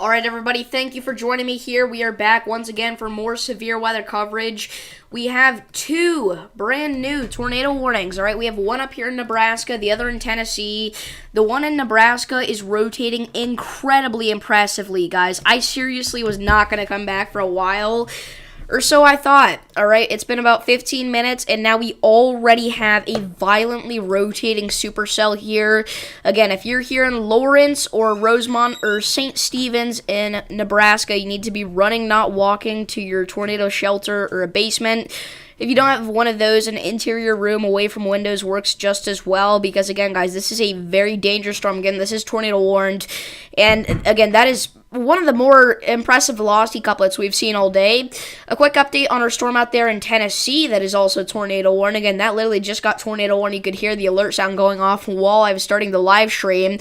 All right, everybody, thank you for joining me here. We are back once again for more severe weather coverage. We have two brand new tornado warnings, all right? We have one up here in Nebraska, the other in Tennessee. The one in Nebraska is rotating incredibly impressively, guys. I seriously was not going to come back for a while. Or so I thought, all right? It's been about 15 minutes, and now we already have a violently rotating supercell here. Again, if you're here in Lawrence or Rosemont or St. Stephen's in Nebraska, you need to be running, not walking, to your tornado shelter or a basement. If you don't have one of those, an interior room away from windows works just as well because, again, guys, this is a very dangerous storm. Again, this is tornado warned. And, again, that is one of the more impressive velocity couplets we've seen all day. A quick update on our storm out there in Tennessee that is also tornado warned. Again, that literally just got tornado warned. You could hear the alert sound going off while I was starting the live stream.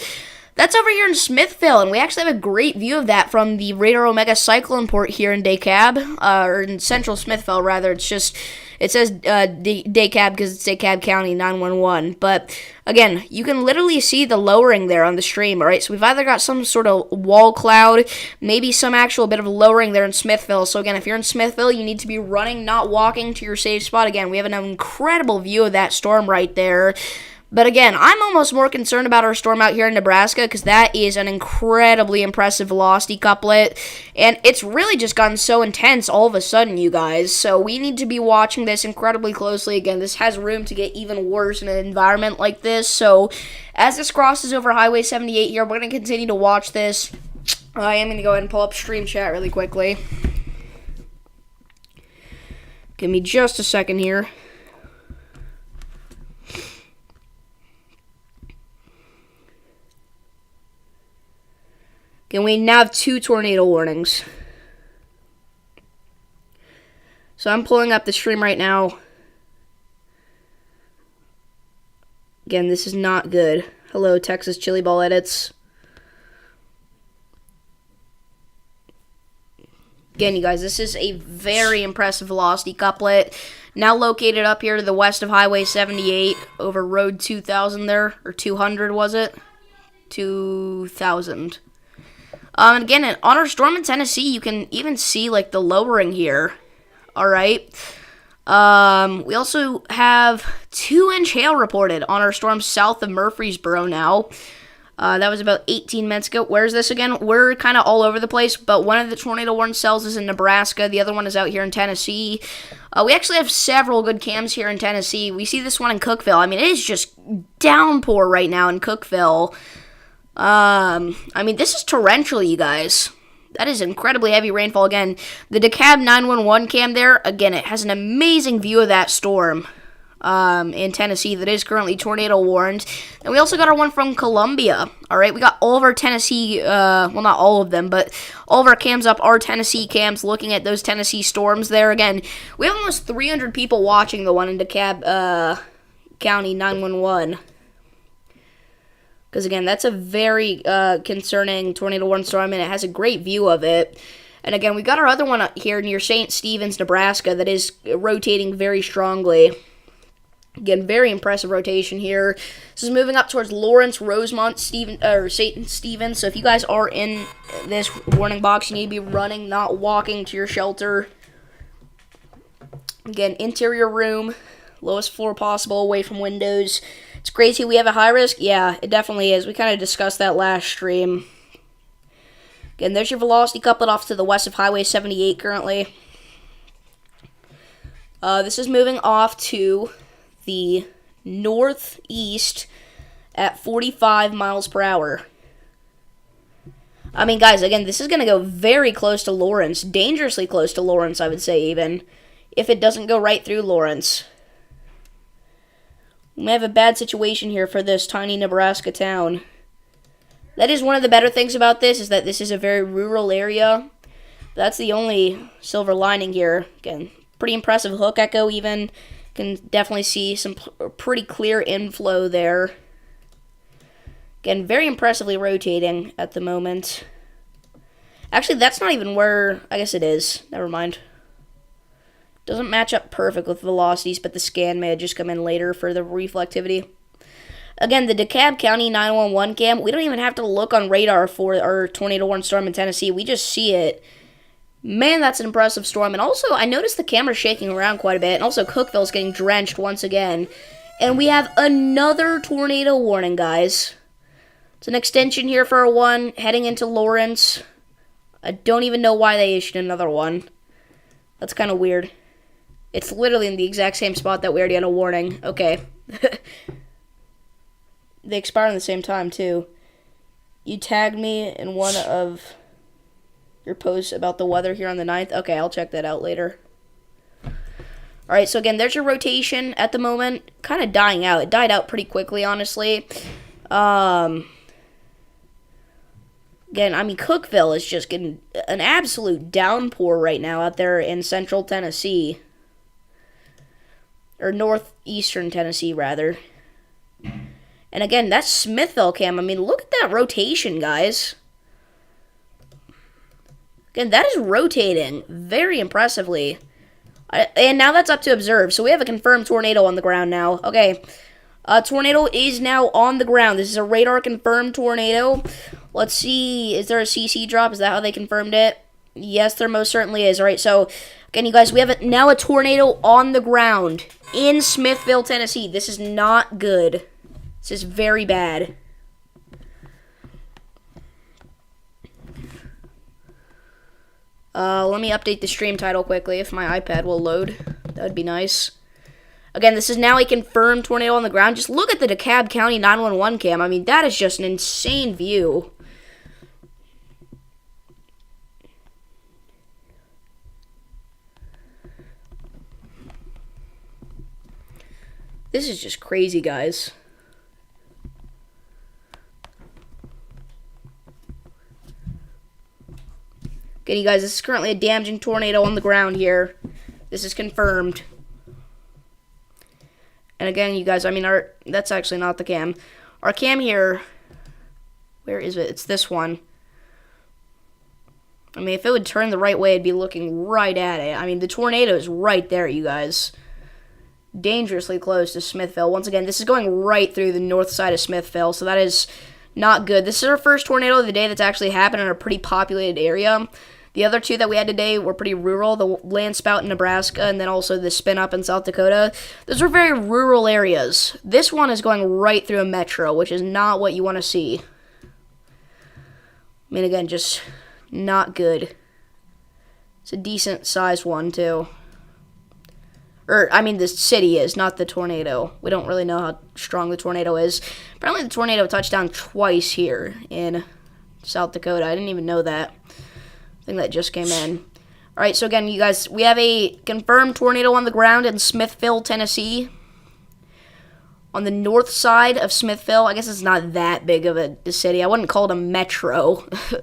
That's over here in Smithville, and we actually have a great view of that from the Radar Omega Cyclone Port here in DeKalb, or in central Smithville, rather. It says DeKalb because it's DeKalb County 911. But, again, you can literally see the lowering there on the stream, all right? So we've either got some sort of wall cloud, maybe some actual bit of lowering there in Smithville. So, again, if you're in Smithville, you need to be running, not walking to your safe spot. Again, we have an incredible view of that storm right there. But again, I'm almost more concerned about our storm out here in Nebraska because that is an incredibly impressive velocity couplet. And it's really just gotten so intense all of a sudden, you guys. So we need to be watching this incredibly closely. Again, this has room to get even worse in an environment like this. So as this crosses over Highway 78 here, we're going to continue to watch this. I am going to go ahead and pull up stream chat really quickly. Give me just a second here. And we now have two tornado warnings. So I'm pulling up the stream right now. Again, this is not good. Hello, Texas Chili Ball Edits. Again, you guys, this is a very impressive velocity couplet. Now located up here to the west of Highway 78 over Road 2000 there. Or 200, was it? 2000. And again, on our storm in Tennessee, you can even see, like, the lowering here. All right. We also have 2-inch hail reported on our storm south of Murfreesboro now. That was about 18 minutes ago. Where's this again? We're kind of all over the place, but one of the tornado warning cells is in Nebraska. The other one is out here in Tennessee. We actually have several good cams here in Tennessee. We see this one in Cookeville. I mean, it is just downpour right now in Cookeville. I mean, this is torrential, you guys. That is incredibly heavy rainfall. Again, the DeKalb 911 cam there, again, it has an amazing view of that storm in Tennessee that is currently tornado warned. And we also got our one from Columbia. All right, we got all of our Tennessee, well, not all of them, but all of our cams up are Tennessee cams looking at those Tennessee storms there. Again, we have almost 300 people watching the one in DeKalb County 911. Because, again, that's a very concerning tornado warning storm, and it has a great view of it. And, again, we got our other one up here near St. Stephen's, Nebraska, that is rotating very strongly. Again, very impressive rotation here. This is moving up towards Lawrence, Rosemont, St. Stephen's. So if you guys are in this warning box, you need to be running, not walking to your shelter. Again, interior room, lowest floor possible, away from windows. It's crazy we have a high risk. Yeah, it definitely is. We kind of discussed that last stream. Again, there's your velocity couplet off to the west of Highway 78 currently. This is moving off to the northeast at 45 miles per hour. I mean, guys, again, this is going to go very close to Lawrence. Dangerously close to Lawrence, I would say, even. If it doesn't go right through Lawrence. We may have a bad situation here for this tiny Nebraska town. That is one of the better things about this, is that this is a very rural area. That's the only silver lining here. Again, pretty impressive hook echo even. Can definitely see some pretty clear inflow there. Again, very impressively rotating at the moment. Actually, that's not even where... I guess it is. Never mind. Doesn't match up perfect with velocities, but the scan may have just come in later for the reflectivity. Again, the DeKalb County 911 cam, we don't even have to look on radar for our tornado warning storm in Tennessee. We just see it. Man, that's an impressive storm. And also, I noticed the camera shaking around quite a bit. And also, Cookeville's getting drenched once again. And we have another tornado warning, guys. It's an extension here for a one, heading into Lawrence. I don't even know why they issued another one. That's kind of weird. It's literally in the exact same spot that we already had a warning. Okay. They expire on the same time, too. You tagged me in one of your posts about the weather here on the 9th. Okay, I'll check that out later. Alright, so again, there's your rotation at the moment. Kind of dying out. It died out pretty quickly, honestly. Again, I mean, Cookeville is just getting an absolute downpour right now out there in central Tennessee. Or northeastern Tennessee, rather. And again, that's Smithville cam. I mean, look at that rotation, guys. Again, that is rotating very impressively. And now that's up to observe. So we have a confirmed tornado on the ground now. Okay. Tornado is now on the ground. This is a radar-confirmed tornado. Let's see. Is there a CC drop? Is that how they confirmed it? Yes, there most certainly is. All right, so, again, you guys, we have now a tornado on the ground in Smithville, Tennessee. This is not good. This is very bad. Let me update the stream title quickly if my iPad will load. That would be nice. Again, this is now a confirmed tornado on the ground. Just look at the DeKalb County 911 cam. I mean, that is just an insane view. This is just crazy, guys. Okay, you guys, this is currently a damaging tornado on the ground here. This is confirmed. And again, you guys, I mean, that's actually not the cam. Our cam here, where is it? It's this one. I mean, if it would turn the right way, it'd be looking right at it. I mean, the tornado is right there, you guys. Dangerously close to Smithville. Once again, this is going right through the north side of Smithville, so that is not good. This is our first tornado of the day that's actually happened in a pretty populated area. The other two that we had today were pretty rural, the land spout in Nebraska and then also the spin up in South Dakota. Those are very rural areas. This one is going right through a metro, which is not what you want to see. I mean, again, just not good. It's a decent sized one, too. I mean, the city is, not the tornado. We don't really know how strong the tornado is. Apparently, the tornado touched down twice here in South Dakota. I didn't even know that. I think that just came in. All right, so again, you guys, we have a confirmed tornado on the ground in Smithville, Tennessee. On the north side of Smithville. I guess it's not that big of a city. I wouldn't call it a metro. I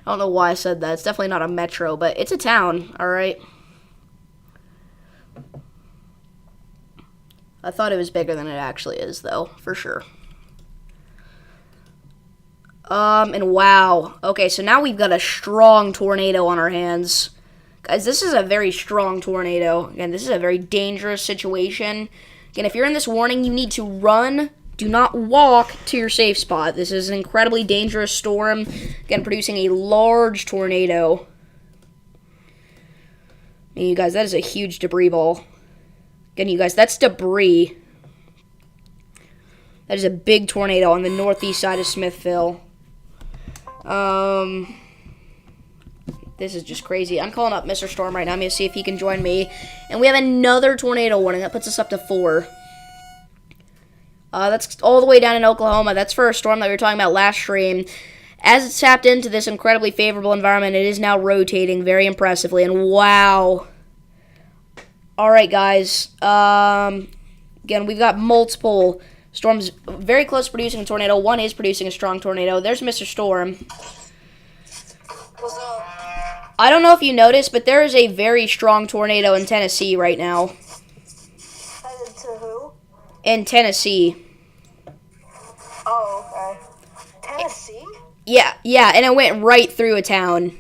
don't know why I said that. It's definitely not a metro, but it's a town, all right? I thought it was bigger than it actually is, though, for sure. And wow. Okay, so now we've got a strong tornado on our hands. Guys, this is a very strong tornado. Again, this is a very dangerous situation. Again, if you're in this warning, you need to run. Do not walk to your safe spot. This is an incredibly dangerous storm. Again, producing a large tornado. I mean, you guys, that is a huge debris ball. Again, you guys, that's debris. That is a big tornado on the northeast side of Smithville. This is just crazy. I'm calling up Mr. Storm right now. I'm going to see if he can join me. And we have another tornado warning. That puts us up to 4. That's all the way down in Oklahoma. That's for a storm that we were talking about last stream. As it's tapped into this incredibly favorable environment, it is now rotating very impressively. And wow. Alright, guys. Again, we've got multiple storms very close to producing a tornado. One is producing a strong tornado. There's Mr. Storm. What's up? I don't know if you noticed, but there is a very strong tornado in Tennessee right now. Headed to who? In Tennessee. Oh, okay. Tennessee? Yeah, and it went right through a town.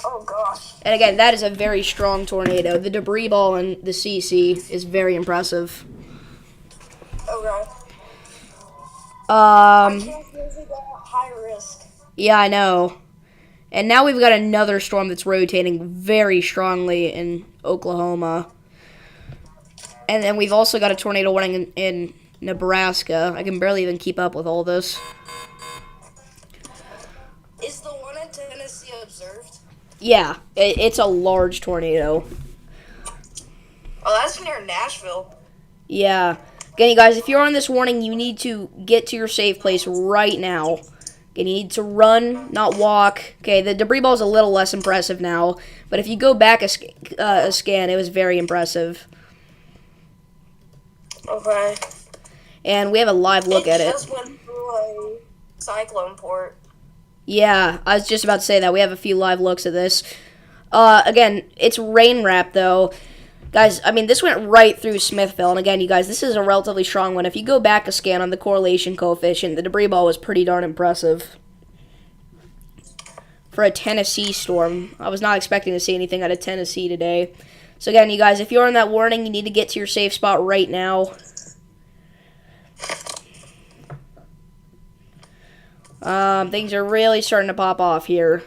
Oh, gosh. And again, that is a very strong tornado. The debris ball in the CC is very impressive. Okay. I can't usually go high risk. Yeah, I know. And now we've got another storm that's rotating very strongly in Oklahoma. And then we've also got a tornado warning in Nebraska. I can barely even keep up with all this. Is the one in Tennessee observed? Yeah, it's a large tornado. Oh, that's near Nashville. Yeah. Again, you guys, if you're on this warning, you need to get to your safe place right now. Again, you need to run, not walk. Okay, the debris ball is a little less impressive now, but if you go back a scan, it was very impressive. Okay. And we have a live look at It it. just went through a cyclone port. Yeah, I was just about to say that. We have a few live looks at this. Again, it's rain wrap, though. Guys, I mean, this went right through Smithville. And again, you guys, this is a relatively strong one. If you go back a scan on the correlation coefficient, the debris ball was pretty darn impressive. For a Tennessee storm. I was not expecting to see anything out of Tennessee today. So again, you guys, if you're on that warning, you need to get to your safe spot right now. Things are really starting to pop off here.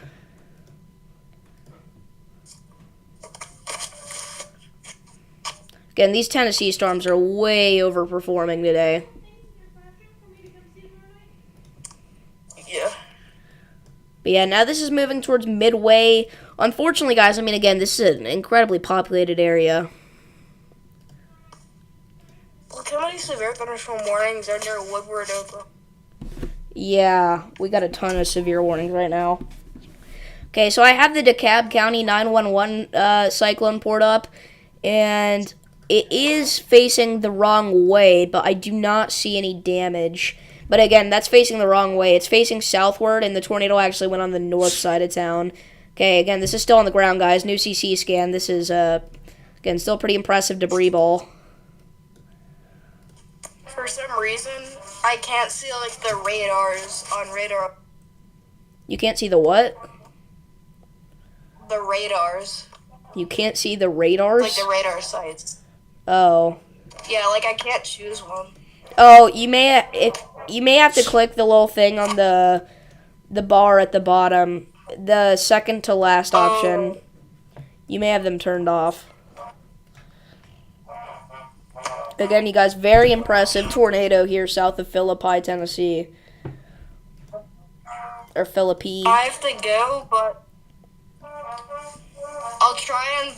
Again, these Tennessee storms are way overperforming today. Yeah. But yeah, now this is moving towards Midway. Unfortunately, guys, I mean, again, this is an incredibly populated area. Look how many severe thunderstorm warnings are near Woodward, Oklahoma. Yeah, we got a ton of severe warnings right now. Okay, so I have the DeKalb County 911 cyclone port up, and it is facing the wrong way, but I do not see any damage. But again, that's facing the wrong way. It's facing southward, and the tornado actually went on the north side of town. Okay, again, this is still on the ground, guys. New CC scan. This is, again, still pretty impressive debris ball. For some reason, I can't see, like, the radars on radar. You can't see the what? The radars. You can't see the radars? Like, the radar sites. Oh. Yeah, like, I can't choose one. Oh, you may have to click the little thing on the bar at the bottom, the second to last option. You may have them turned off. Again, you guys, very impressive tornado here south of Philippi, Tennessee. Or Philippi. I have to go, but I'll try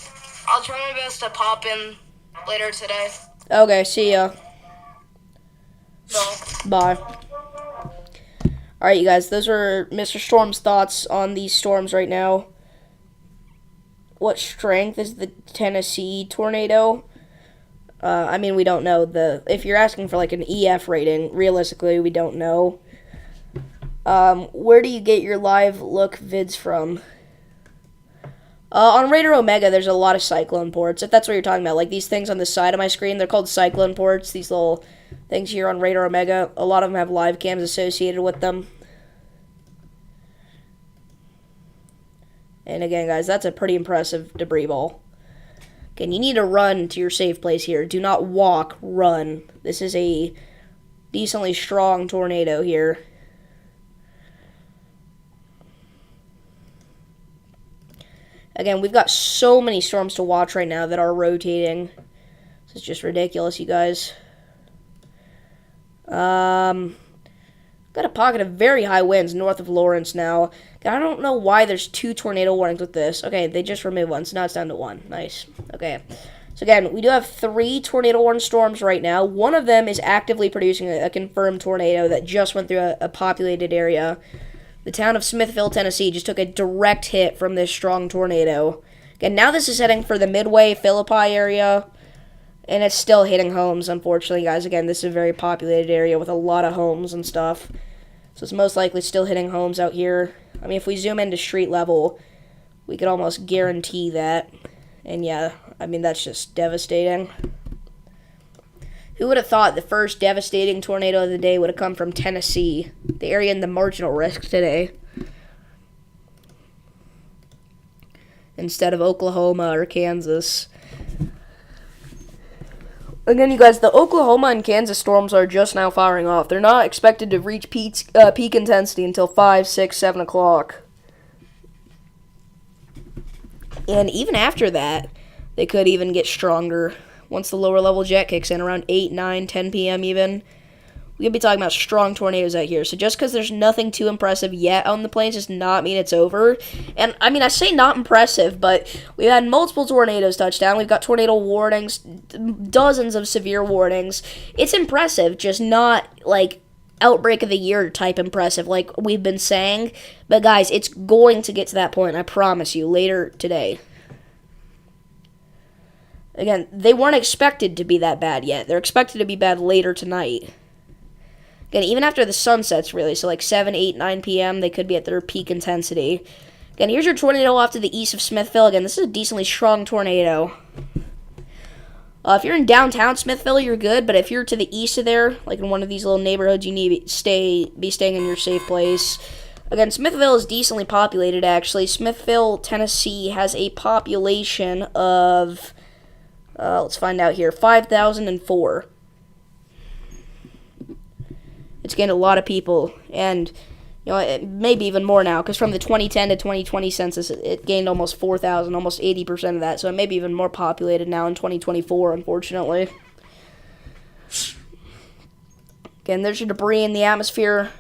my best to pop in later today. Okay, see ya. So. Bye. Alright, you guys, those are Mr. Storm's thoughts on these storms right now. What strength is the Tennessee tornado? I mean, we don't know. If you're asking for like an EF rating, realistically, we don't know. Where do you get your live look vids from? On Radar Omega, there's a lot of cyclone ports, if that's what you're talking about. Like these things on the side of my screen, they're called cyclone ports. These little things here on Radar Omega, a lot of them have live cams associated with them. And again, guys, that's a pretty impressive debris ball. Again, you need to run to your safe place here. Do not walk, run. This is a decently strong tornado here. Again, we've got so many storms to watch right now that are rotating. This is just ridiculous, you guys. Got a pocket of very high winds north of Lawrence now. I don't know why there's 2 tornado warnings with this. Okay, they just removed one, so now it's down to 1. Nice. Okay. So again, we do have 3 tornado warned storms right now. One of them is actively producing a confirmed tornado that just went through a populated area. The town of Smithville, Tennessee, just took a direct hit from this strong tornado. Again, now this is heading for the Midway, Philippi area, and it's still hitting homes, unfortunately, guys. Again, this is a very populated area with a lot of homes and stuff. So it's most likely still hitting homes out here. I mean, if we zoom into street level, we could almost guarantee that. And yeah, I mean, that's just devastating. Who would have thought the first devastating tornado of the day would have come from Tennessee, the area in the marginal risk today, instead of Oklahoma or Kansas? Again, you guys, the Oklahoma and Kansas storms are just now firing off. They're not expected to reach peak intensity until 5, 6, 7 o'clock. And even after that, they could even get stronger once the lower level jet kicks in around 8, 9, 10 p.m. even. We could be talking about strong tornadoes out here. So just because there's nothing too impressive yet on the plains does not mean it's over. And, I mean, I say not impressive, but we've had multiple tornadoes touch down. We've got tornado warnings, dozens of severe warnings. It's impressive, just not, like, outbreak of the year type impressive like we've been saying. But, guys, it's going to get to that point, I promise you, later today. Again, they weren't expected to be that bad yet. They're expected to be bad later tonight. Again, even after the sun sets, really, so like 7, 8, 9 p.m., they could be at their peak intensity. Again, here's your tornado off to the east of Smithville. Again, this is a decently strong tornado. If you're in downtown Smithville, you're good, but if you're to the east of there, like in one of these little neighborhoods, you need to be staying in your safe place. Again, Smithville is decently populated, actually. Smithville, Tennessee has a population of, let's find out here, 5,004. It's gained a lot of people, and maybe even more now, because from the 2010 to 2020 census, it gained almost 4,000, almost 80% of that, so it may be even more populated now in 2024, unfortunately. Again, there's your debris in the atmosphere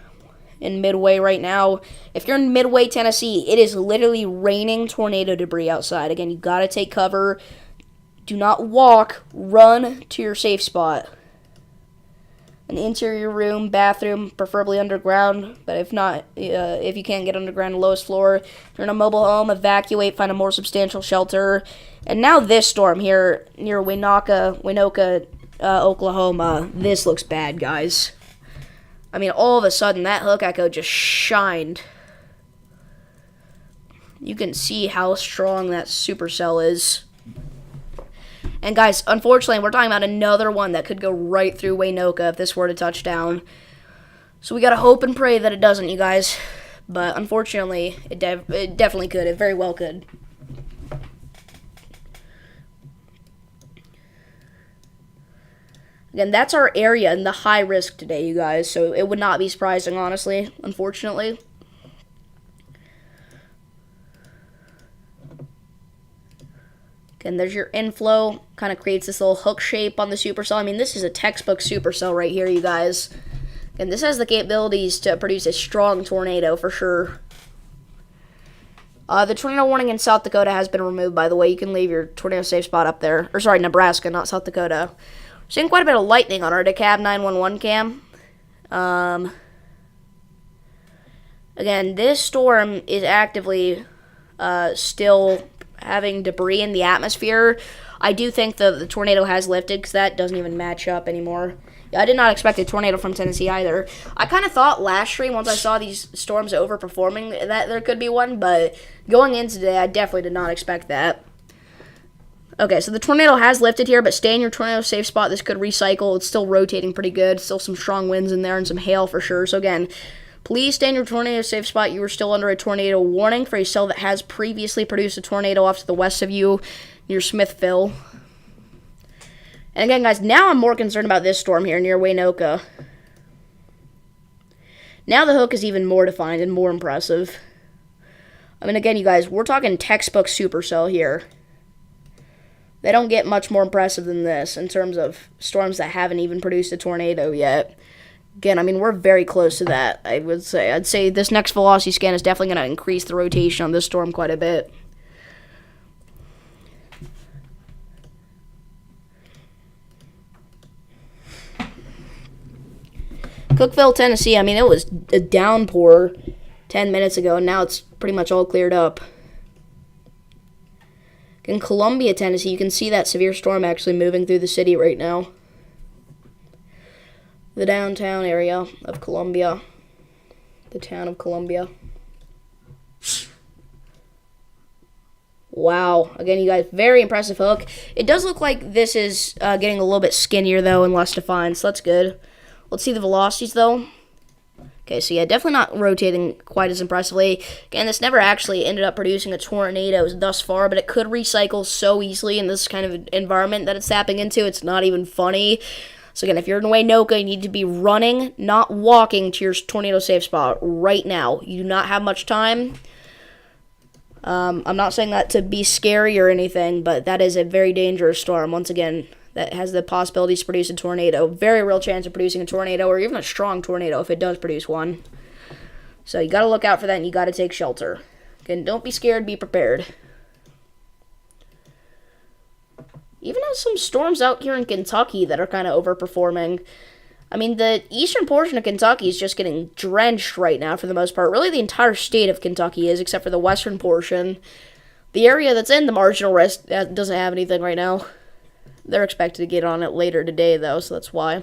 in Midway right now. If you're in Midway, Tennessee, it is literally raining tornado debris outside. Again, you gotta take cover. Do not walk. Run to your safe spot. An interior room, bathroom, preferably underground, but if not, if you can't get underground, lowest floor. If you're in a mobile home, evacuate, find a more substantial shelter. And now this storm here near Winoka, Oklahoma, this looks bad, guys. I mean, all of a sudden, that hook echo just shined. You can see how strong that supercell is. And guys, unfortunately, we're talking about another one that could go right through Waynoka if this were to touch down. So we gotta hope and pray that it doesn't, you guys. But unfortunately, it definitely could. It very well could. Again, that's our area in the high risk today, you guys. So it would not be surprising, honestly, unfortunately. And there's your inflow, kind of creates this little hook shape on the supercell. I mean, this is a textbook supercell right here, you guys. And this has the capabilities to produce a strong tornado for sure. The tornado warning in South Dakota has been removed, by the way. You can leave your tornado safe spot up there. Or sorry, Nebraska, not South Dakota. We're seeing quite a bit of lightning on our DeKalb 911 cam. Again, this storm is actively still having debris in the atmosphere. I do think the tornado has lifted because that doesn't even match up anymore. Yeah, I did not expect a tornado from Tennessee either. I kind of thought last stream, once I saw these storms overperforming, that there could be one, but going into today, I definitely did not expect that. Okay, so the tornado has lifted here, but stay in your tornado safe spot. This could recycle. It's still rotating pretty good. Still some strong winds in there and some hail for sure. So again, please stay in your tornado safe spot. You are still under a tornado warning for a cell that has previously produced a tornado off to the west of you near Smithville. And again, guys, now I'm more concerned about this storm here near Waynoka. Now the hook is even more defined and more impressive. I mean, again, you guys, we're talking textbook supercell here. They don't get much more impressive than this in terms of storms that haven't even produced a tornado yet. Again, I mean, we're very close to that, I would say. I'd say this next velocity scan is definitely going to increase the rotation on this storm quite a bit. Cookeville, Tennessee, I mean, it was a downpour 10 minutes ago, and now it's pretty much all cleared up. In Columbia, Tennessee, you can see that severe storm actually moving through the city right now. The downtown area of Columbia. The town of Columbia. Wow. Again, you guys, very impressive hook. It does look like this is getting a little bit skinnier, though, and less defined, so that's good. Let's see the velocities, though. Okay, so yeah, definitely not rotating quite as impressively. Again, this never actually ended up producing a tornado thus far, but it could recycle so easily in this kind of environment that it's tapping into. It's not even funny. So again, if you're in Waynoka, you need to be running, not walking to your tornado safe spot right now. You do not have much time. I'm not saying that to be scary or anything, but that is a very dangerous storm. Once again, that has the possibility to produce a tornado. Very real chance of producing a tornado, or even a strong tornado if it does produce one. So you got to look out for that, and you got to take shelter. Again, don't be scared, be prepared. Even have some storms out here in Kentucky that are kind of overperforming. I mean, the eastern portion of Kentucky is just getting drenched right now for the most part. Really, the entire state of Kentucky is, except for the western portion. The area that's in the marginal risk doesn't have anything right now. They're expected to get on it later today, though, so that's why.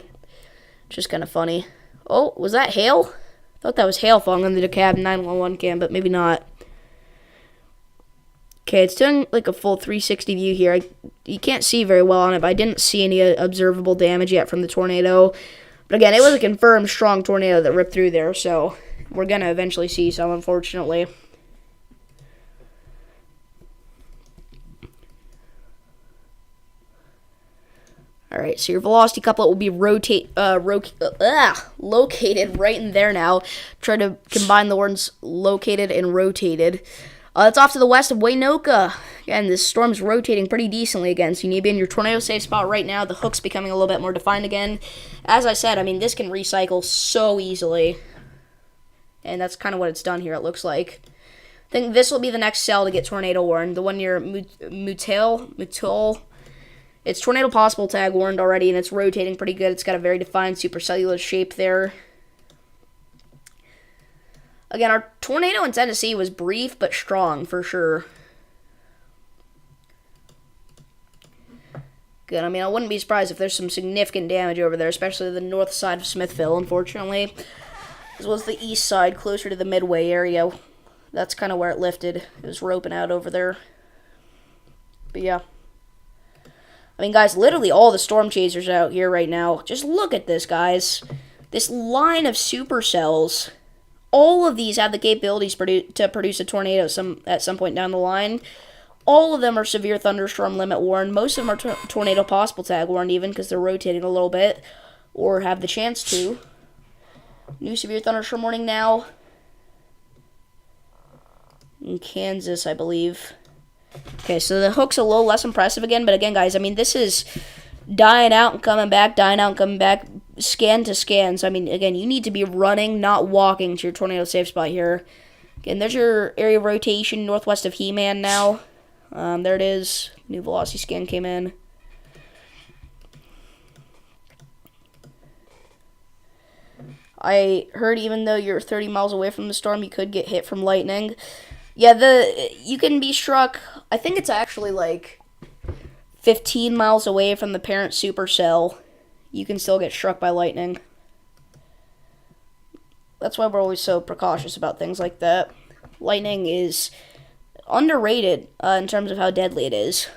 Just kind of funny. Oh, was that hail? I thought that was hail falling on the DeKalb 911 cam, but maybe not. Okay, it's doing like a full 360 view here. You can't see very well on it, but I didn't see any observable damage yet from the tornado. But again, it was a confirmed strong tornado that ripped through there, so we're going to eventually see some, unfortunately. Alright, so your velocity couplet will be located right in there now. Try to combine the words located and rotated. It's off to the west of Waynoka. Again, this storm's rotating pretty decently again, so you need to be in your tornado safe spot right now. The hook's becoming a little bit more defined again. As I said, I mean, this can recycle so easily. And that's kind of what it's done here, it looks like. I think this will be the next cell to get tornado warned. The one near Mutul. It's tornado possible tag warned already, and it's rotating pretty good. It's got a very defined supercellular shape there. Again, our tornado in Tennessee was brief but strong, for sure. Good. I mean, I wouldn't be surprised if there's some significant damage over there, especially the north side of Smithville, unfortunately. As well as the east side, closer to the Midway area. That's kind of where it lifted. It was roping out over there. But yeah. I mean, guys, literally all the storm chasers out here right now. Just look at this, guys. This line of supercells. All of these have the capabilities to produce a tornado at some point down the line. All of them are severe thunderstorm limit warned. Most of them are tornado possible tag warned even because they're rotating a little bit or have the chance to. New severe thunderstorm warning now in Kansas, I believe. Okay, so the hook's a little less impressive again, but again, guys, I mean, this is dying out and coming back, scan to scan. So, I mean, again, you need to be running, not walking to your tornado safe spot here. Again, there's your area of rotation northwest of He-Man now. There it is. New velocity scan came in. I heard even though you're 30 miles away from the storm, you could get hit from lightning. Yeah, you can be struck, I think it's actually like 15 miles away from the parent supercell. You can still get struck by lightning. That's why we're always so precautious about things like that. Lightning is underrated in terms of how deadly it is.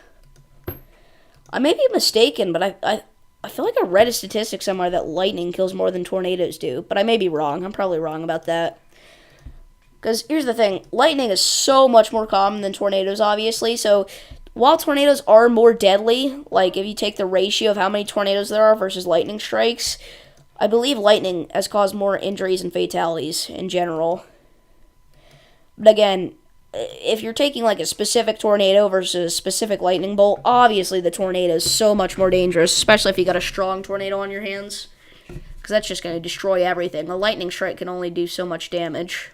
I may be mistaken, but I feel like I read a statistic somewhere that lightning kills more than tornadoes do. But I may be wrong. I'm probably wrong about that. Because here's the thing. Lightning is so much more common than tornadoes, obviously. So while tornadoes are more deadly, like if you take the ratio of how many tornadoes there are versus lightning strikes, I believe lightning has caused more injuries and fatalities in general. But again, if you're taking like a specific tornado versus a specific lightning bolt, obviously the tornado is so much more dangerous, especially if you got a strong tornado on your hands. Because that's just going to destroy everything. A lightning strike can only do so much damage.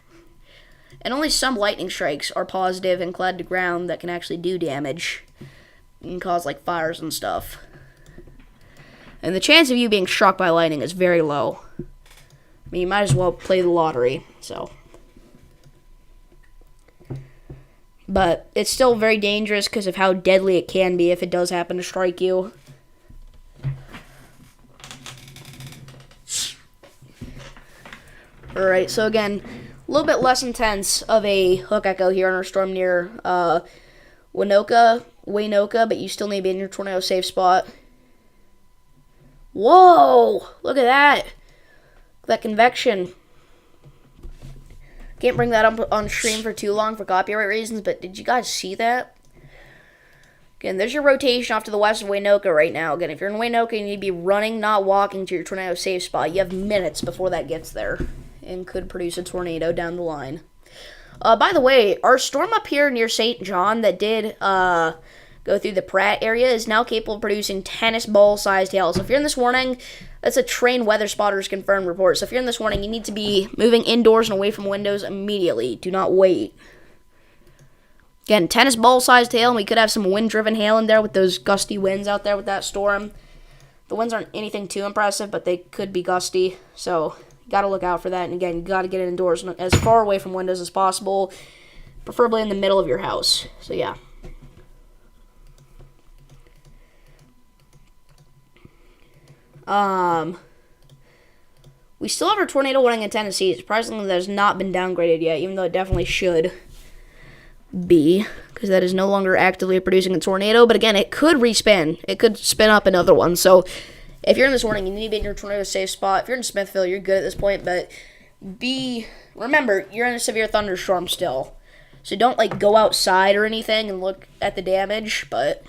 And only some lightning strikes are positive and clad to ground that can actually do damage and cause like fires and stuff. And the chance of you being struck by lightning is very low. I mean, you might as well play the lottery, so. But it's still very dangerous because of how deadly it can be if it does happen to strike you. Alright, so again, a little bit less intense of a hook echo here on our storm near Waynoka, but you still need to be in your tornado safe spot. Whoa! Look at that! That convection. Can't bring that up on stream for too long for copyright reasons, but did you guys see that? Again, there's your rotation off to the west of Waynoka right now. Again, if you're in Waynoka, you need to be running, not walking to your tornado safe spot. You have minutes before that gets there and could produce a tornado down the line. By the way, our storm up here near St. John that did go through the Pratt area is now capable of producing tennis ball-sized hail. So if you're in this warning, that's a trained weather spotter's confirmed report. So if you're in this warning, you need to be moving indoors and away from windows immediately. Do not wait. Again, tennis ball-sized hail, and we could have some wind-driven hail in there with those gusty winds out there with that storm. The winds aren't anything too impressive, but they could be gusty, so you got to look out for that. And again, you got to get indoors as far away from windows as possible, preferably in the middle of your house. So yeah. We still have our tornado warning in Tennessee. Surprisingly, that has not been downgraded yet, even though it definitely should be, because that is no longer actively producing a tornado. But again, it could respin. It could spin up another one. So if you're in this warning, you need to be in your tornado safe spot. If you're in Smithville, you're good at this point, but remember, you're in a severe thunderstorm still. So don't go outside or anything and look at the damage, but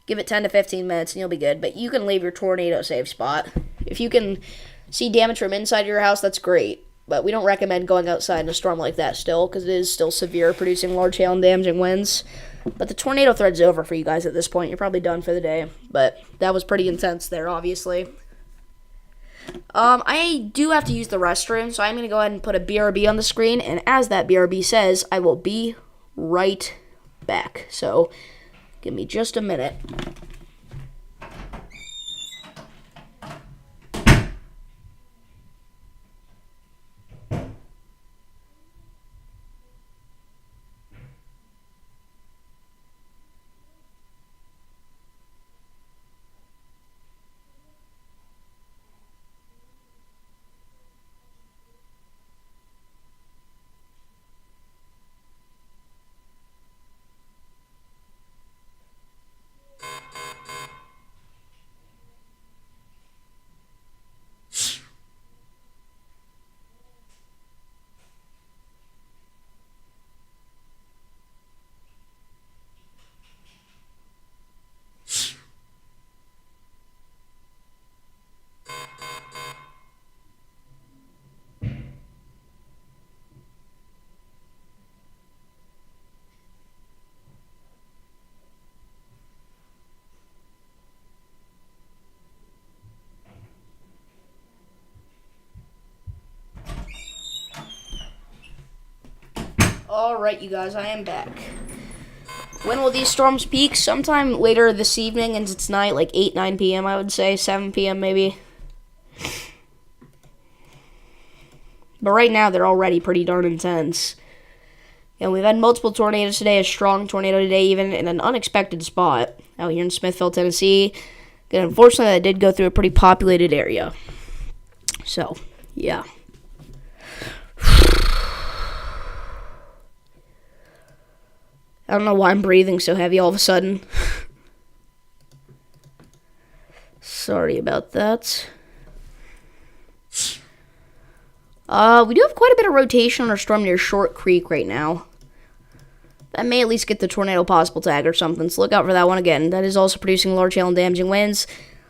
give it 10 to 15 minutes and you'll be good. But you can leave your tornado safe spot. If you can see damage from inside your house, that's great. But we don't recommend going outside in a storm like that still, because it is still severe, producing large hail and damaging winds. But the tornado thread's over for you guys at this point. You're probably done for the day. But that was pretty intense there, obviously. I do have to use the restroom, so I'm going to go ahead and put a BRB on the screen. And as that BRB says, I will be right back. So give me just a minute. Alright, you guys, I am back. When will these storms peak? Sometime later this evening into tonight, like 8, 9 p.m., I would say. 7 p.m., maybe. But right now, they're already pretty darn intense. And we've had multiple tornadoes today, a strong tornado today, even in an unexpected spot out here in Smithville, Tennessee. And unfortunately, that did go through a pretty populated area. So, yeah. I don't know why I'm breathing so heavy all of a sudden. Sorry about that. We do have quite a bit of rotation on our storm near Short Creek right now. That may at least get the tornado possible tag or something, so look out for that one again. That is also producing large hail and damaging winds,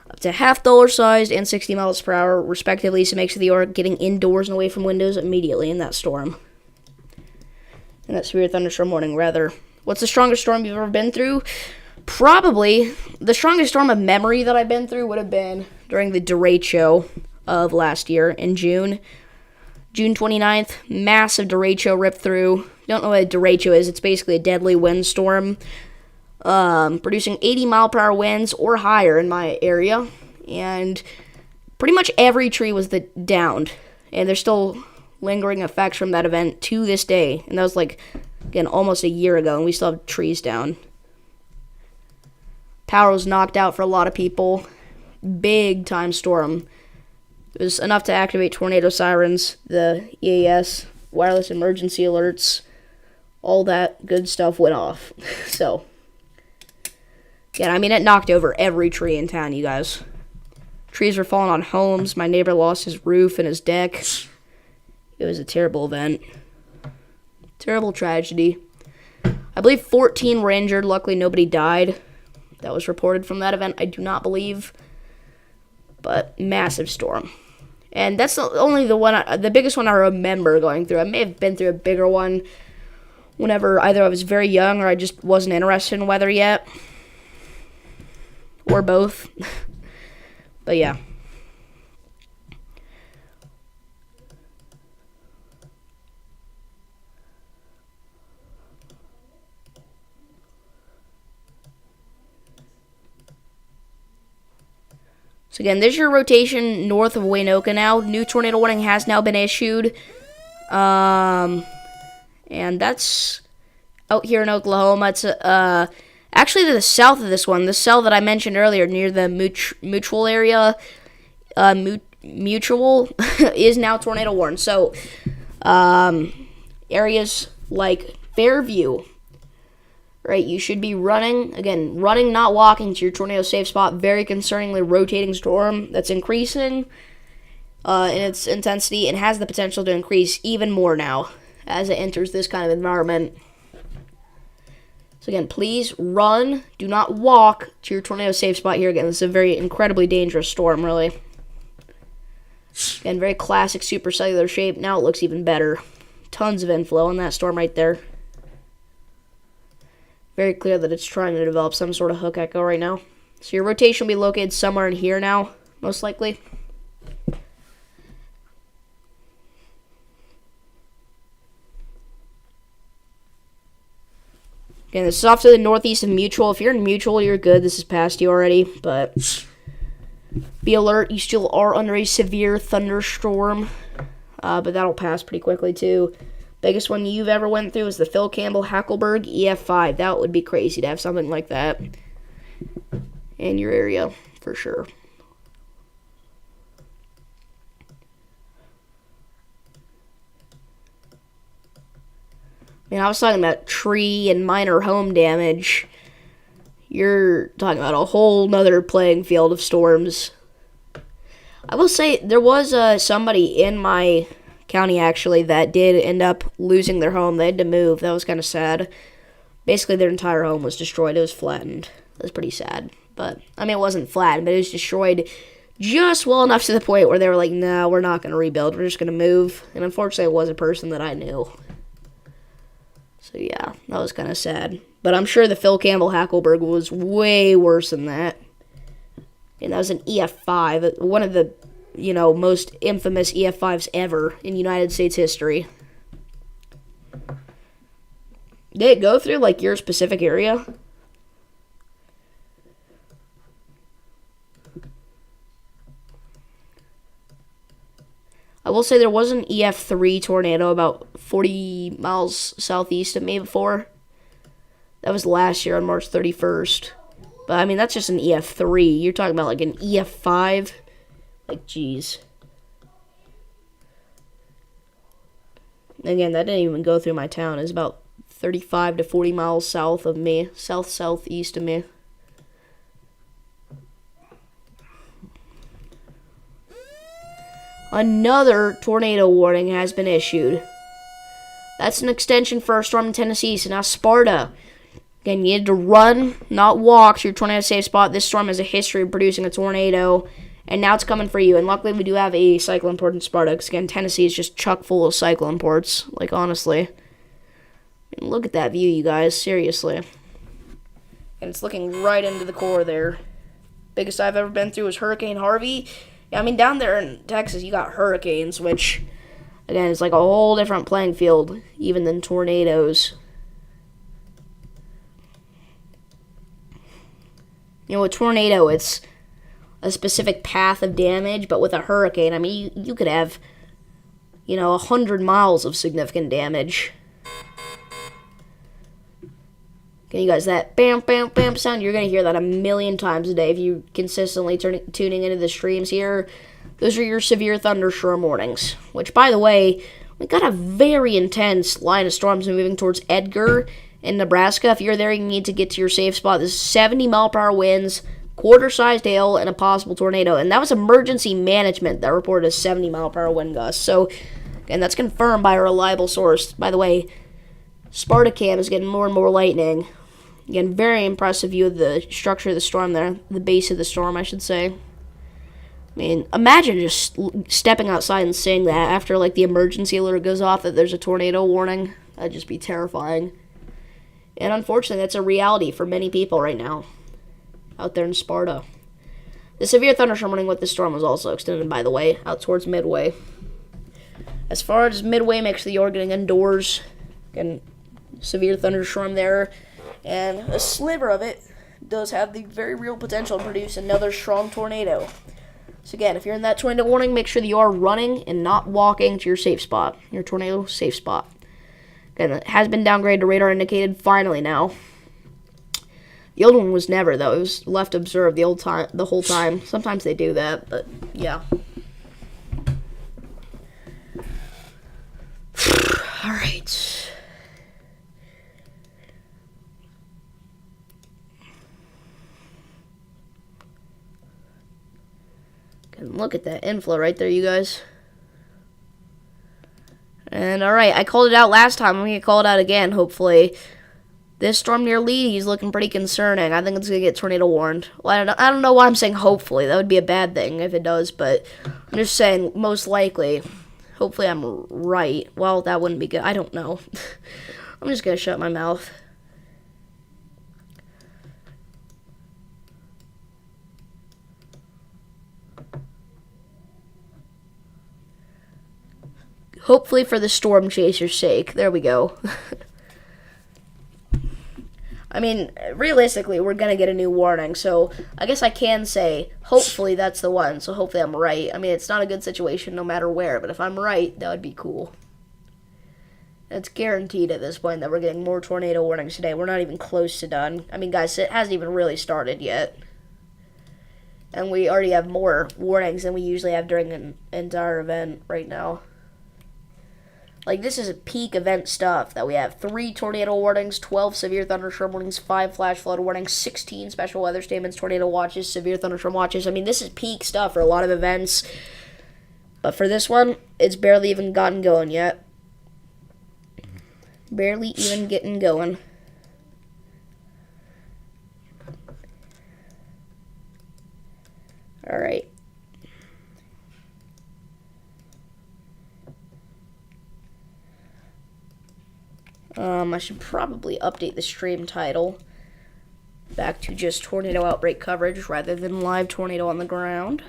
up to half dollar sized and 60 miles per hour, respectively, so make sure that you are getting indoors and away from windows immediately in that storm. In that severe thunderstorm warning, rather. What's the strongest storm you've ever been through? Probably the strongest storm of memory that I've been through would have been during the derecho of last year in June. June 29th, massive derecho ripped through. If you don't know what a derecho is, it's basically a deadly windstorm, producing 80 mile per hour winds or higher in my area. And pretty much every tree was downed. And there's still lingering effects from that event to this day. And that was again, almost a year ago, and we still have trees down. Power was knocked out for a lot of people. Big time storm. It was enough to activate tornado sirens, the EAS, wireless emergency alerts, all that good stuff went off. So, yeah, I mean, it knocked over every tree in town, you guys. Trees were falling on homes. My neighbor lost his roof and his deck. It was a terrible event. Terrible tragedy. I believe 14 were injured. Luckily, nobody died. That was reported from that event. I do not believe. But massive storm. And that's only the biggest one I remember going through. I may have been through a bigger one whenever either I was very young or I just wasn't interested in weather yet. Or both. But yeah. So again, there's your rotation north of Waynoka now. New tornado warning has now been issued. And that's out here in Oklahoma. It's actually to the south of this one. The cell that I mentioned earlier near the mutual area, mutual is now tornado warned. So areas like Fairview, right, you should be running, not walking to your tornado safe spot. Very concerningly rotating storm that's increasing in its intensity and has the potential to increase even more now as it enters this kind of environment. So again, please run, do not walk to your tornado safe spot here. Again, this is a very incredibly dangerous storm, really. Again, very classic supercellular shape. Now it looks even better. Tons of inflow in that storm right there. Very clear that it's trying to develop some sort of hook echo right now. So your rotation will be located somewhere in here now, most likely. Again, this is off to the northeast of Mutual. If you're in Mutual, you're good. This is past you already, but be alert. You still are under a severe thunderstorm, but that'll pass pretty quickly too. Biggest one you've ever went through is the Phil Campbell Hackleberg EF5. That would be crazy to have something like that in your area, for sure. I was talking about tree and minor home damage. You're talking about a whole nother playing field of storms. I will say, there was somebody in my county, actually, that did end up losing their home. They had to move. That was kind of sad. Basically, their entire home was destroyed. It was flattened. It was pretty sad. But, I mean, it wasn't flattened, but it was destroyed just well enough to the point where they were like, no, we're not going to rebuild. We're just going to move. And unfortunately, it was a person that I knew. So, yeah, that was kind of sad. But I'm sure the Phil Campbell Hackleberg was way worse than that. And that was an EF5, one of the most infamous EF5s ever in United States history. Did it go through, your specific area? I will say there was an EF3 tornado about 40 miles southeast of me before. That was last year on March 31st. But, I mean, that's just an EF3. You're talking about, an EF5? Jeez. Again, that didn't even go through my town. It's about 35 to 40 miles south of me. Southeast of me. Another tornado warning has been issued. That's an extension for a storm in Tennessee. So now Sparta. Again, you need to run, not walk to your tornado safe spot. This storm has a history of producing a tornado. And now it's coming for you. And luckily, we do have a cyclone port in Sparta. Because, again, Tennessee is just chock full of cyclone ports. Honestly. Look at that view, you guys. Seriously. And it's looking right into the core there. Biggest I've ever been through was Hurricane Harvey. Yeah, I mean, down there in Texas, you got hurricanes, which, again, is a whole different playing field, even than tornadoes. A tornado, it's a specific path of damage, but with a hurricane, I mean, you could have, 100 miles of significant damage. Can you guys, that bam, bam, bam sound, you're going to hear that a million times a day if you consistently tuning into the streams here. Those are your severe thunderstorm warnings, which, by the way, we got a very intense line of storms moving towards Edgar in Nebraska. If you're there, you need to get to your safe spot. This is 70 mile per hour winds, quarter-sized hail, and a possible tornado. And that was emergency management that reported a 70 mile per hour wind gust. So And that's confirmed by a reliable source. By the way, Spartacam is getting more and more lightning. Again, very impressive view of the structure of the storm there. The base of the storm, I should say. I mean, imagine just stepping outside and seeing that after, like, the emergency alert goes off that there's a tornado warning. That'd just be terrifying. And unfortunately, that's a reality for many people right now out there in Sparta. The severe thunderstorm warning with this storm was also extended, by the way, out towards Midway. As far as Midway, make sure you're getting indoors. Again, severe thunderstorm there. And a sliver of it does have the very real potential to produce another strong tornado. So again, if you're in that tornado warning, make sure that you are running and not walking to your safe spot, your tornado safe spot. Again, it has been downgraded to radar indicated finally now. The old one was never, though. It was left observed the whole time. Sometimes they do that, but yeah. All right. And look at that inflow right there, you guys. And all right, I called it out last time. I'm going to call it out again, hopefully. This storm near Lee is looking pretty concerning. I think it's going to get tornado warned. Well, I don't know why I'm saying hopefully. That would be a bad thing if it does, but I'm just saying most likely. Hopefully I'm right. Well, that wouldn't be good. I don't know. I'm just going to shut my mouth. Hopefully for the storm chaser's sake. There we go. I mean, realistically, we're going to get a new warning, so I guess I can say, hopefully that's the one, so hopefully I'm right. I mean, it's not a good situation no matter where, but if I'm right, that would be cool. It's guaranteed at this point that we're getting more tornado warnings today. We're not even close to done. I mean, guys, it hasn't even really started yet. And we already have more warnings than we usually have during an entire event right now. Like, this is peak event stuff that we have. 3 tornado warnings, 12 severe thunderstorm warnings, 5 flash flood warnings, 16 special weather statements, tornado watches, severe thunderstorm watches. I mean, this is peak stuff for a lot of events. But for this one, it's barely even gotten going yet. Barely even getting going. All right. I should probably update the stream title back to just tornado outbreak coverage rather than live tornado on the ground.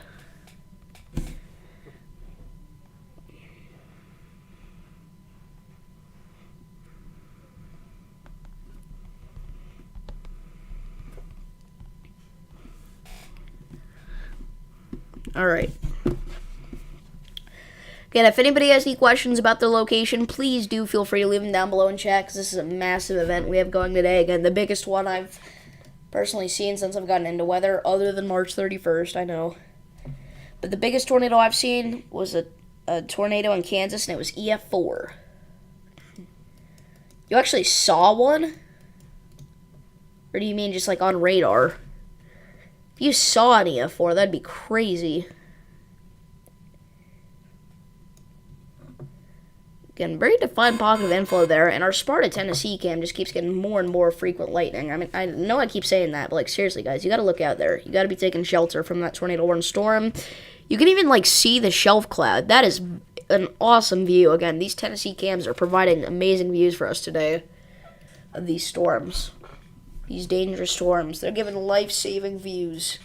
All right. Again, if anybody has any questions about the location, please do feel free to leave them down below in chat, because this is a massive event we have going today. Again, the biggest one I've personally seen since I've gotten into weather, other than March 31st, I know. But the biggest tornado I've seen was a tornado in Kansas, and it was EF4. You actually saw one? Or do you mean just like on radar? If you saw an EF4, that'd be crazy. Again, very defined pocket of inflow there, and our Sparta, Tennessee cam just keeps getting more and more frequent lightning. I mean, I know I keep saying that, but, like, seriously, guys, you gotta look out there. You gotta be taking shelter from that tornado-warned storm. You can even, like, see the shelf cloud. That is an awesome view. Again, these Tennessee cams are providing amazing views for us today of these storms. These dangerous storms. They're giving life-saving views.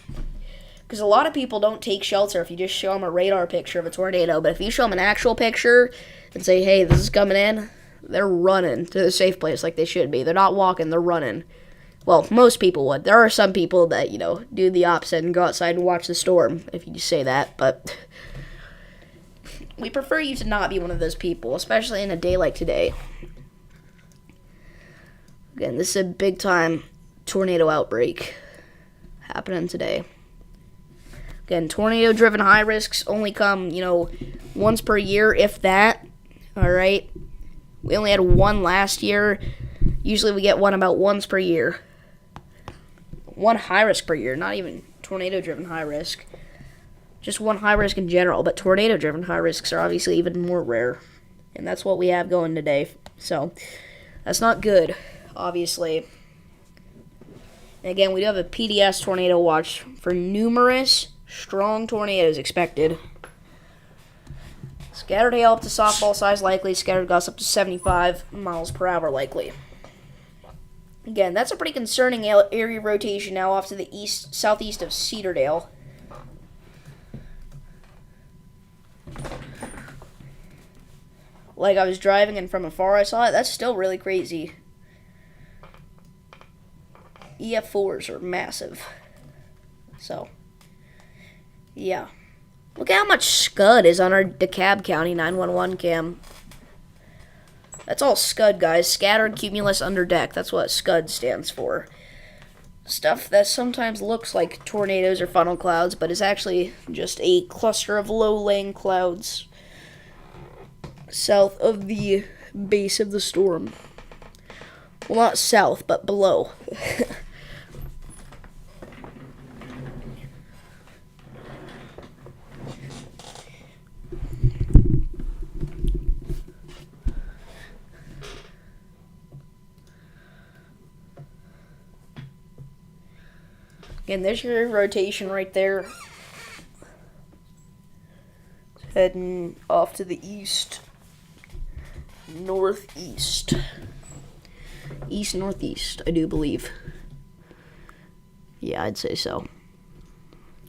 Because a lot of people don't take shelter if you just show them a radar picture of a tornado, but if you show them an actual picture and say, hey, this is coming in, they're running to the safe place like they should be. They're not walking, they're running. Well, most people would. There are some people that, do the opposite and go outside and watch the storm, if you say that, but we prefer you to not be one of those people, especially in a day like today. Again, this is a big-time tornado outbreak happening today. Again, tornado-driven high risks only come, once per year, if that. All right? We only had one last year. Usually we get one about once per year. One high risk per year, not even tornado-driven high risk. Just one high risk in general, but tornado-driven high risks are obviously even more rare. And that's what we have going today. So, that's not good, obviously. And again, we do have a PDS tornado watch for numerous strong tornadoes expected. Scattered hail up to softball size likely. Scattered gusts up to 75 miles per hour likely. Again, that's a pretty concerning area rotation now off to the southeast of Cedardale. Like I was driving and from afar I saw it. That's still really crazy. EF4s are massive. So, yeah. Look at how much scud is on our DeKalb County 911 cam. That's all scud, guys. Scattered cumulus under deck. That's what scud stands for. Stuff that sometimes looks like tornadoes or funnel clouds, but is actually just a cluster of low-lying clouds south of the base of the storm. Well, not south, but below. Again, there's your rotation right there. Heading off to the east, northeast. East-northeast, I do believe. Yeah, I'd say so.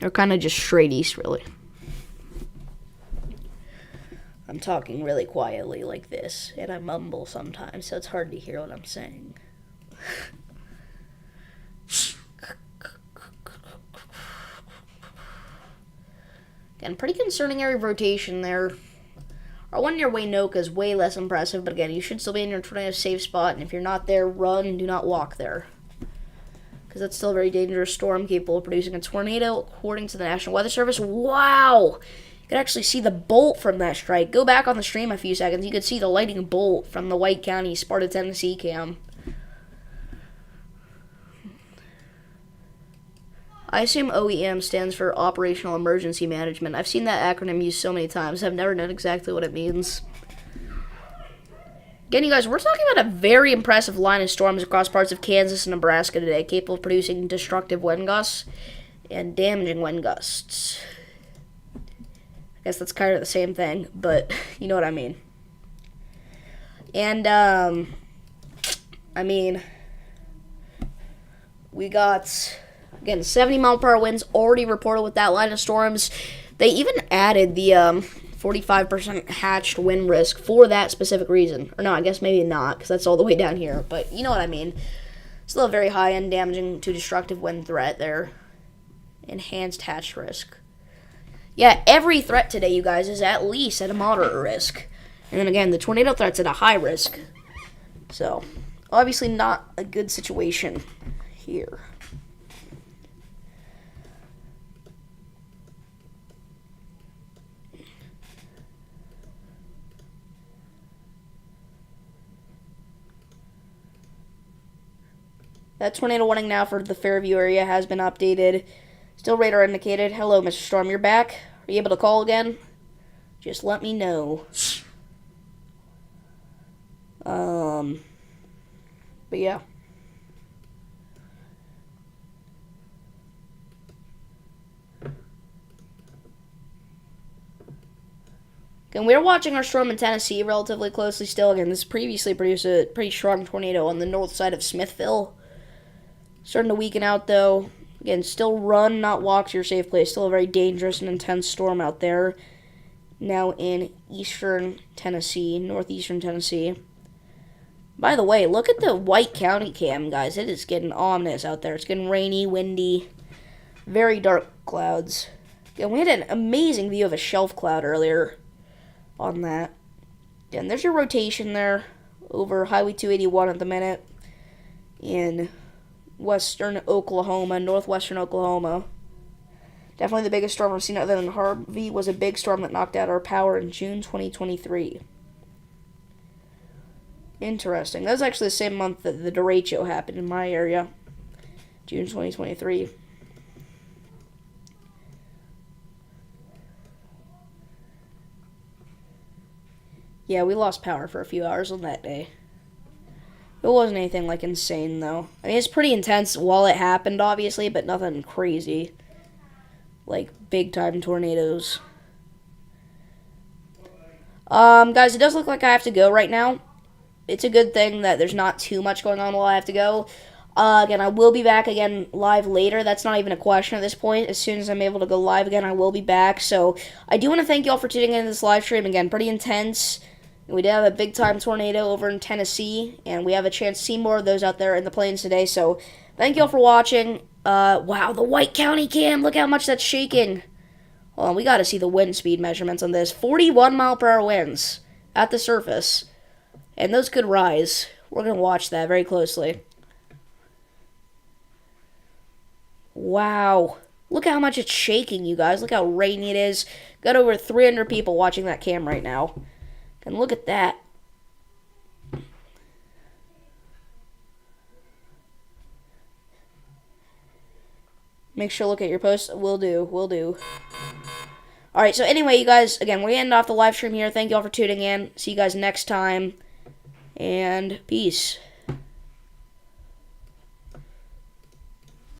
Or kind of just straight east, really. I'm talking really quietly like this, and I mumble sometimes, so it's hard to hear what I'm saying. Again, pretty concerning area of rotation there. Our one near Waynoka is way less impressive, but again, you should still be in your tornado safe spot, and if you're not there, run, do not walk there. Because that's still a very dangerous storm capable of producing a tornado, according to the National Weather Service. Wow! You could actually see the bolt from that strike. Go back on the stream a few seconds, you could see the lightning bolt from the White County, Sparta, Tennessee cam. I assume OEM stands for Operational Emergency Management. I've seen that acronym used so many times. I've never known exactly what it means. Again, you guys, we're talking about a very impressive line of storms across parts of Kansas and Nebraska today, capable of producing destructive wind gusts and damaging wind gusts. I guess that's kind of the same thing, but you know what I mean. And, we got... Again, 70-mile-per-hour winds already reported with that line of storms. They even added the 45% hatched wind risk for that specific reason. Or no, I guess maybe not, because that's all the way down here. But you know what I mean. Still a very high-end damaging to destructive wind threat there. Enhanced hatched risk. Yeah, every threat today, you guys, is at least at a moderate risk. And then again, the tornado threat's at a high risk. So, obviously not a good situation here. That tornado warning now for the Fairview area has been updated. Still radar indicated. Hello, Mr. Storm, you're back? Are you able to call again? Just let me know. But yeah. Again, we're watching our storm in Tennessee relatively closely still. Again, this previously produced a pretty strong tornado on the north side of Smithville. Starting to weaken out, though. Again, still run, not walk to your safe place. Still a very dangerous and intense storm out there. Now in eastern Tennessee, northeastern Tennessee. By the way, look at the White County cam, guys. It is getting ominous out there. It's getting rainy, windy, very dark clouds. Again, we had an amazing view of a shelf cloud earlier on that. Again, there's your rotation there over Highway 281 at the minute in western Oklahoma, northwestern Oklahoma. Definitely the biggest storm I've seen other than Harvey was a big storm that knocked out our power in June 2023. Interesting. That was actually the same month that the derecho happened in my area. June 2023. Yeah, we lost power for a few hours on that day. It wasn't anything, like, insane, though. I mean, it's pretty intense while it happened, obviously, but nothing crazy. Like, big-time tornadoes. Guys, it does look like I have to go right now. It's a good thing that there's not too much going on while I have to go. Again, I will be back again live later. That's not even a question at this point. As soon as I'm able to go live again, I will be back. So, I do want to thank y'all for tuning in to this live stream. Again, pretty intense. We did have a big-time tornado over in Tennessee, and we have a chance to see more of those out there in the plains today. So, thank y'all for watching. Wow, the White County cam. Look how much that's shaking. Hold on, we got to see the wind speed measurements on this. 41 mile per hour winds at the surface. And those could rise. We're going to watch that very closely. Wow. Look how much it's shaking, you guys. Look how rainy it is. Got over 300 people watching that cam right now. And look at that. Make sure to look at your posts. Will do. Will do. Alright, so anyway, you guys, again, we're ending off the live stream here. Thank you all for tuning in. See you guys next time. And peace.